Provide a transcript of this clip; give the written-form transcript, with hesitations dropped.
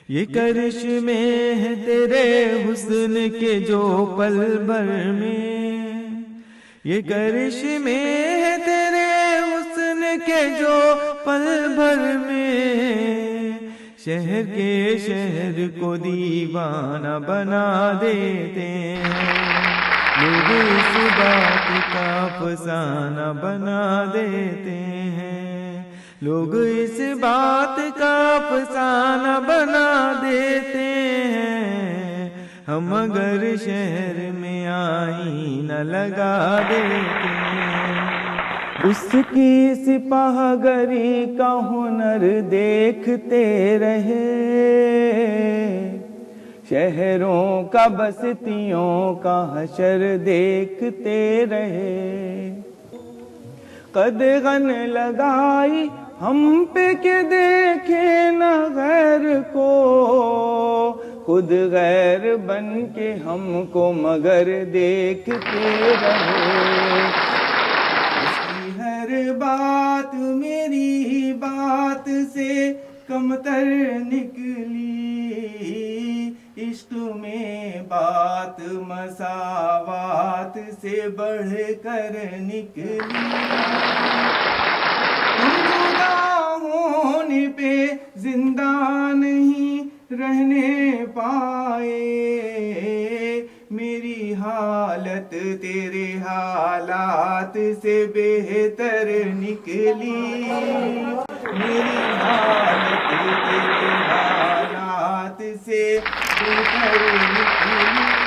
یہ کرشمے ہیں تیرے حسن کے جو پل بھر میں، یہ کرشمے ہیں تیرے حسن کے جو پل بھر میں، شہر کے شہر کو دیوانہ بنا دیتے ہیں، لوگ اس بات کا افسانہ بنا دیتے ہیں، لوگ اس بات کا افسانہ بنا دیتے ہیں، ہم اگر شہر میں آئینہ لگا دیتے ہیں، اس کی سپاہ گری کا ہنر دیکھتے رہے، شہروں کا بستیوں کا حشر دیکھتے رہے، قدغن لگائی ہم پہ کہ دیکھے نہ غیر کو، خود غیر بن کے ہم کو مگر دیکھتے رہے، اس کی ہر بات میری بات سے کمتر نکلی، عشق میں بات مساوات سے بڑھ کر نکلی، ہم جدا ہونے پہ زندہ نہیں رہنے پائے، میری حالت تیرے حالات سے بہتر نکلی، میری حالت تیرے حالات سے بہتر نکلی۔